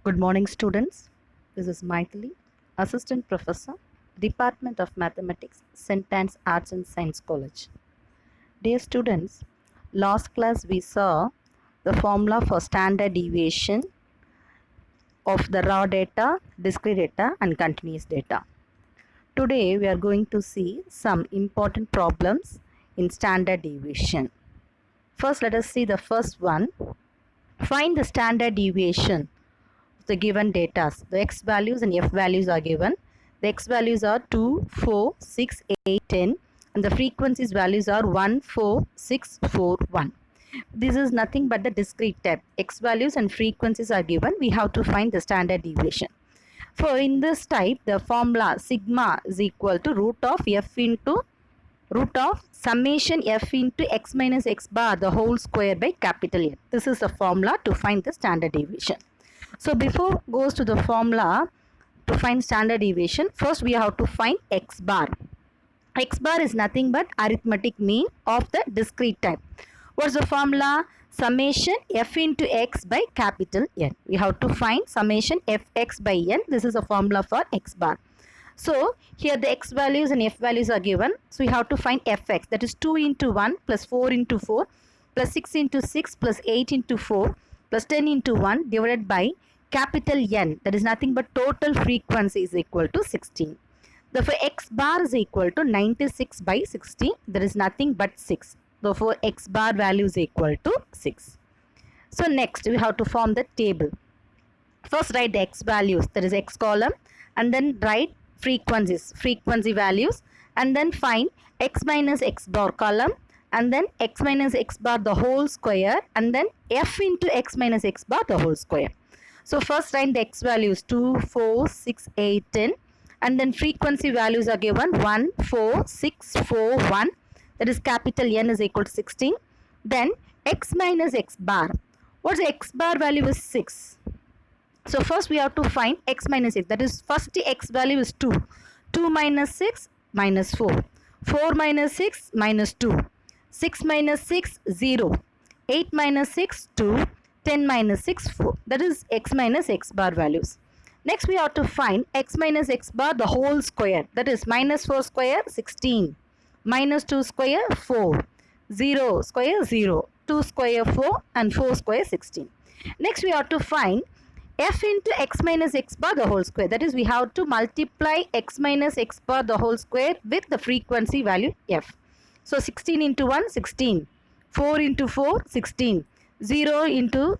Good morning, students. This is Maithili, Assistant Professor, Department of Mathematics, St. Anne's Arts and Science College. Dear students, last class we saw the formula for standard deviation of the raw data, discrete data, and continuous data. Today we are going to see some important problems in standard deviation. First, let us see the first one. Find the standard deviation the given data. The x values and f values are given. The x values are 2, 4, 6, 8, 10 and the frequencies values are 1, 4, 6, 4, 1. This is nothing but the discrete type. X values and frequencies are given. We have to find the standard deviation. For in this type, the formula sigma is equal to root of f into root of summation f into x minus x bar the whole square by capital N. This is the formula to find the standard deviation. So before goes to the formula to find standard deviation, first we have to find x bar. X bar is nothing but arithmetic mean of the discrete type. What's the formula? Summation f into x by capital N. We have to find summation fx by n. This is a formula for x bar. So here the x values and f values are given. So we have to find fx, that is 2 into 1 plus 4 into 4 plus 6 into 6 plus 8 into 4 plus 10 into 1 divided by capital N, that is nothing but total frequency is equal to 16. Therefore x bar is equal to 96 by 16, that is nothing but 6. Therefore x bar value is equal to 6. So next we have to form the table. First write the x values, that is x column, and then write frequency values, and then find x minus x bar column, and then x minus x bar the whole square, and then f into x minus x bar the whole square. So first write the x values 2, 4, 6, 8, 10, and then frequency values are given 1, 4, 6, 4, 1, that is capital N is equal to 16. Then x minus x bar. What's the x bar value is 6. So first we have to find x minus 6, that is first the x value is 2. 2 minus 6 minus 4. 4 minus 6 minus 2. 6 minus 6 0. 8 minus 6 2. 10 minus 6 4. That is x minus x bar values. Next we have to find x minus x bar the whole square, that is minus 4 square 16. Minus 2 square 4. 0 square 0. 2 square 4 and 4 square 16. Next we have to find f into x minus x bar the whole square, that is we have to multiply x minus x bar the whole square with the frequency value f. So 16 into 1 16, 4 into 4 16, 0 into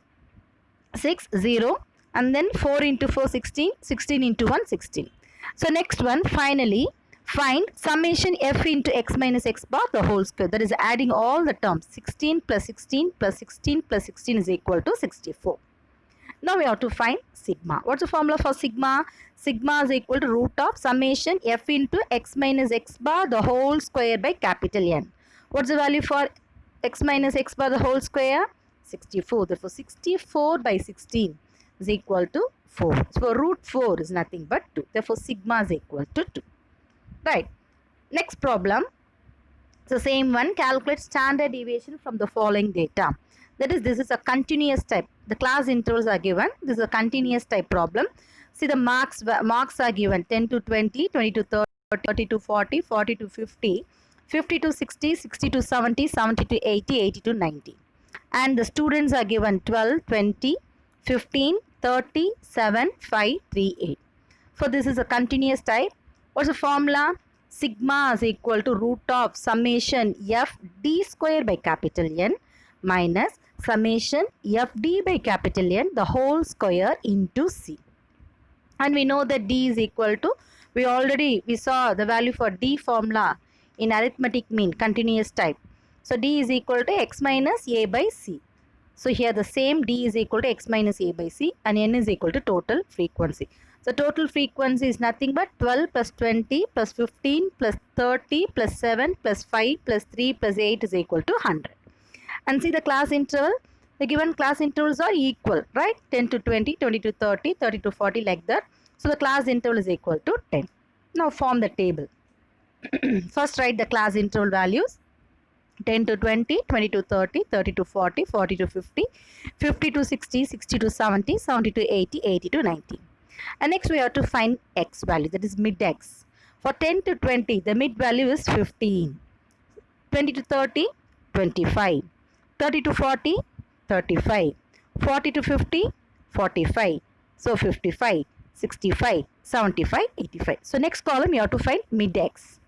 6 0, and then 4 into 4 16, 16 into 1 16. So next one, finally find summation f into x minus x bar the whole square, that is adding all the terms. 16 plus 16 plus 16 plus 16 is equal to 64. Now we have to find sigma. What's the formula for sigma? Sigma is equal to root of summation f into x minus x bar the whole square by capital N. What's the value for x minus x bar the whole square? 64. Therefore 64 by 16 is equal to 4. So root 4 is nothing but 2. Therefore sigma is equal to 2. Right. Next problem. So same one, calculate standard deviation from the following data. That is, this is a continuous type. The class intervals are given. This is a continuous type problem. See the marks are given 10 to 20, 20 to 30, 30 to 40, 40 to 50, 50 to 60, 60 to 70, 70 to 80, 80 to 90. And the students are given 12, 20, 15, 30, 7, 5, 3, 8. For this is a continuous type. What's the formula? Sigma is equal to root of summation f d square by capital N minus summation f d by capital N the whole square into c. And we know that d is equal to, we saw the value for d formula in arithmetic mean continuous type. So d is equal to x minus a by c. So here the same d is equal to x minus a by c, and n is equal to total frequency. So total frequency is nothing but 12 plus 20 plus 15 plus 30 plus 7 plus 5 plus 3 plus 8 is equal to 100. And see the class interval. The given class intervals are equal, right? 10 to 20, 20 to 30, 30 to 40, like that. So the class interval is equal to 10. Now form the table. First write the class interval values. 10 to 20, 20 to 30, 30 to 40, 40 to 50, 50 to 60, 60 to 70, 70 to 80, 80 to 90. And next we have to find x value, that is mid x. For 10 to 20, the mid value is 15. 20 to 30, 25. 30 to 40, 35. 40 to 50, 45. So 55, 65, 75, 85. So next column you have to find mid x.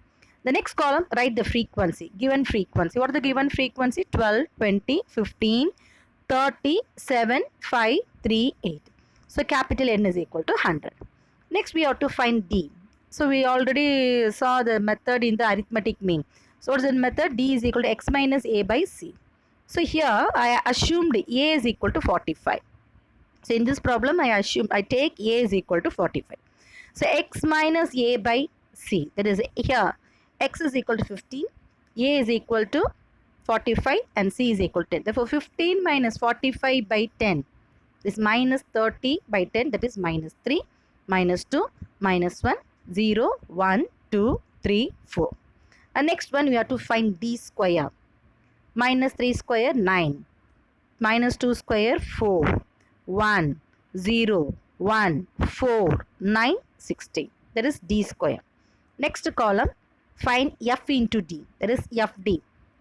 The next column, write the frequency, given frequency. What are the given frequency? 12, 20, 15, 30, 7, 5, 3, 8. So capital N is equal to 100. Next we have to find D. So we already saw the method in the arithmetic mean. So what's the method? D is equal to x minus a by c. So here I assumed a is equal to 45. So in this problem I take a is equal to 45. So x minus a by c, that is here x is equal to 15, a is equal to 45 and c is equal to 10. Therefore 15 minus 45 by 10 is minus 30 by 10, that is minus 3, minus 2, minus 1, 0, 1, 2, 3, 4. And next one we have to find d square. Minus 3 square 9, minus 2 square 4, 1, 0, 1, 4, 9, 16. That is d square. Next column, find f into d. That is fd.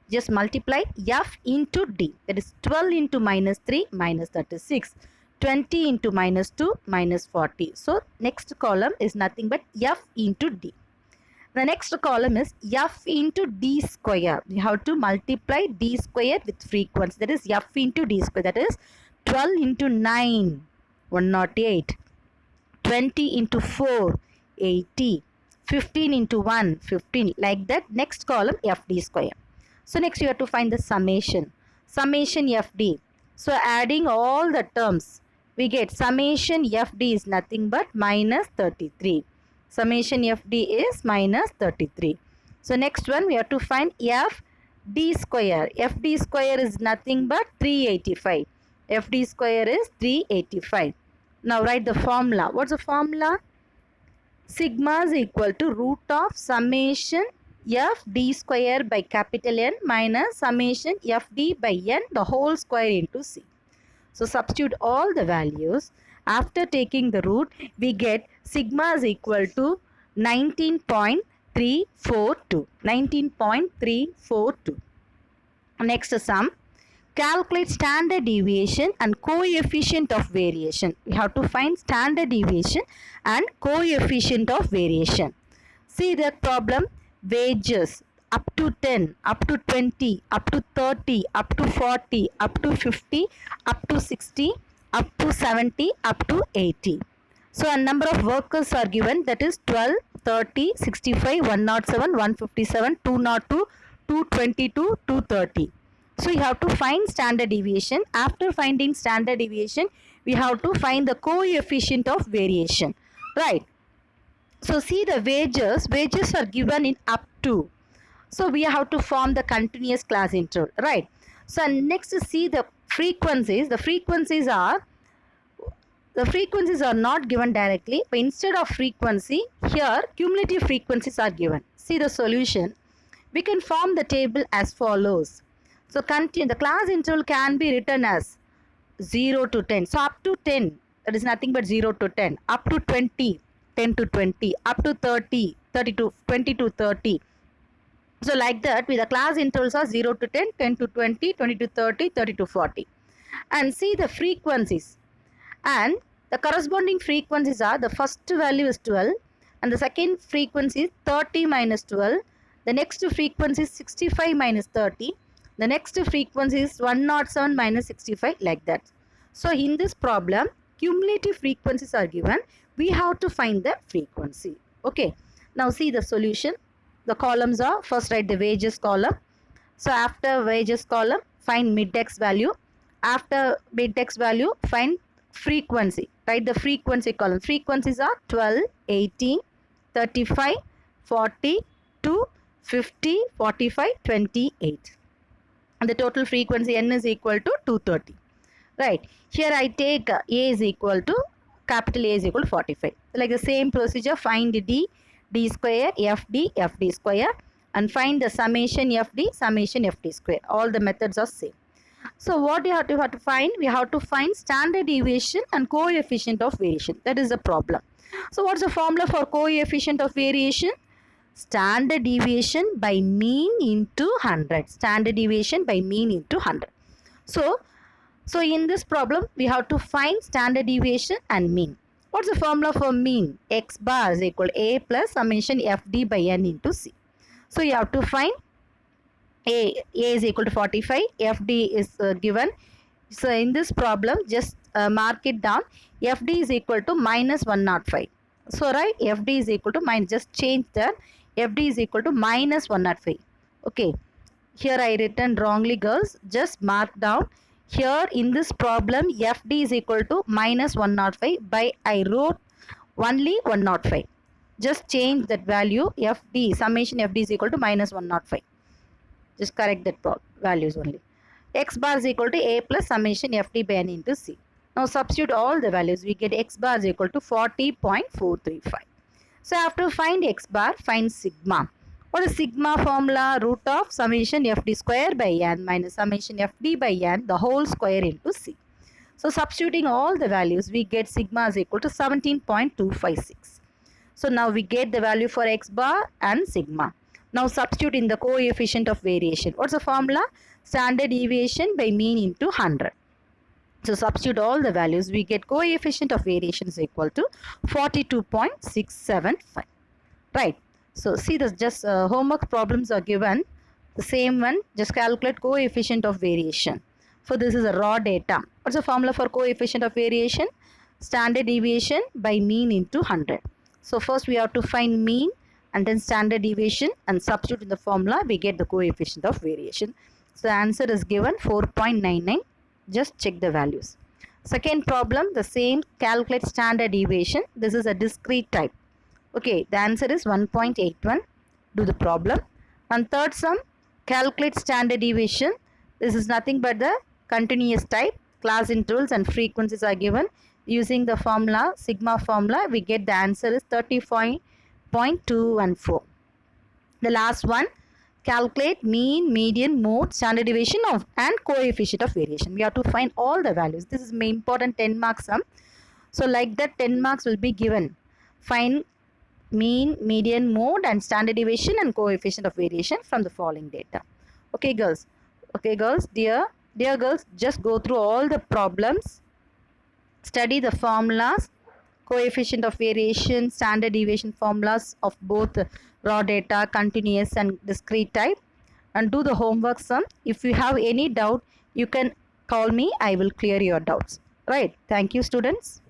Just multiply f into d. That is 12 into minus 3 minus 36. 20 into minus 2 minus 40. So next column is nothing but f into d. The next column is f into d square. You have to multiply d square with frequency. That is f into d square. That is 12 into 9, 108. 20 into 4, 80. 15 into 1, 15. Like that. Next column, fd square. So next you have to find the summation. Summation fd. So adding all the terms, we get summation fd is nothing but minus 33. Summation fd is minus 33. So next one we have to find fd square. Fd square is nothing but 385. Fd square is 385. Now write the formula. What's the formula? Sigma is equal to root of summation fd square by capital N minus summation fd by n the whole square into c. So substitute all the values. After taking the root, we get sigma is equal to 19.342. 19.342. Next sum. Calculate standard deviation and coefficient of variation. We have to find standard deviation and coefficient of variation. See the problem. Wages up to 10, up to 20, up to 30, up to 40, up to 50, up to 60, up to 70, up to 80. So a number of workers are given, that is 12, 30, 65, 107, 157, 202, 222, 230. So you have to find standard deviation. After finding standard deviation, we have to find the coefficient of variation. Right. So see the wages are given in up to. So we have to form the continuous class interval, right? So next see the frequencies. The frequencies are not given directly, but instead of frequency, here cumulative frequencies are given. See the solution. We can form the table as follows. So the class interval can be written as 0 to 10. So up to 10, that is nothing but 0 to 10. Up to 20, 10 to 20. Up to 30, 30 to 20 to 30. So like that, with the class intervals are 0 to 10, 10 to 20, 20 to 30, 30 to 40. And see the frequencies. And the corresponding frequencies are, the first value is 12 and the second frequency is 30 minus 12. The next frequency is 65 minus 30. The next frequency is 107 minus 65, like that. So in this problem, cumulative frequencies are given. We have to find the frequency. Okay. Now see the solution. The columns are, first write the wages column. So after wages column, find mid-x value. After mid-x value, find frequency. Write the frequency column. Frequencies are 12, 18, 35, 40, 2, 50, 45, 28. And the total frequency n is equal to 230. Right. Here I take a is equal to, capital A is equal to 45. Like the same procedure, find d square, fd square. and find the summation FD square. All the methods are same. So what you have to find? We have to find standard deviation and coefficient of variation. That is the problem. So what's the formula for coefficient of variation? Standard deviation by mean into 100. Standard deviation by mean into 100. So in this problem, we have to find standard deviation and mean. What's the formula for mean? X bar is equal to A plus summation FD by N into C. So you have to find A is equal to 45, FD is given. So in this problem, just mark it down. FD is equal to minus 105. So right, FD is equal to minus, just change that. FD is equal to minus 105. Okay. Here I written wrongly, girls. Just mark down. Here in this problem, FD is equal to minus 105 by I wrote only 105. Just change that value. FD, summation FD is equal to minus 105. Just correct that values only. X bar is equal to A plus summation FD by N into C. Now substitute all the values. We get X bar is equal to 40.435. So after find X bar, find sigma. What is sigma formula? Root of summation FD square by N minus summation FD by N, the whole square into C. So substituting all the values, we get sigma is equal to 17.256. So now we get the value for X bar and sigma. Now substitute in the coefficient of variation. What's the formula? Standard deviation by mean into 100. So substitute all the values. We get coefficient of variation is equal to 42.675. Right. So see this, just homework problems are given. The same one, just calculate coefficient of variation. For this is a raw data. What's the formula for coefficient of variation? Standard deviation by mean into 100. So first we have to find mean and then standard deviation and substitute in the formula, we get the coefficient of variation. So the answer is given 4.99. Just check the values. Second problem, the same, calculate standard deviation. This is a discrete type. Okay, the answer is 1.81. Do the problem. And third sum, calculate standard deviation. This is nothing but the continuous type. Class intervals and frequencies are given. Using the formula, sigma formula, we get the answer is 35.214. The last one, calculate mean, median, mode, standard deviation of and coefficient of variation. We have to find all the values. This is important 10 marks sum. So like that 10 marks will be given. Find mean, median, mode and standard deviation and coefficient of variation from the following data. Okay girls. Okay girls, dear girls, just go through all the problems. Study the formulas, coefficient of variation, standard deviation formulas of both raw data, continuous and discrete type, and do the homework sum. If you have any doubt, you can call me. I will clear your doubts. Right. Thank you, students.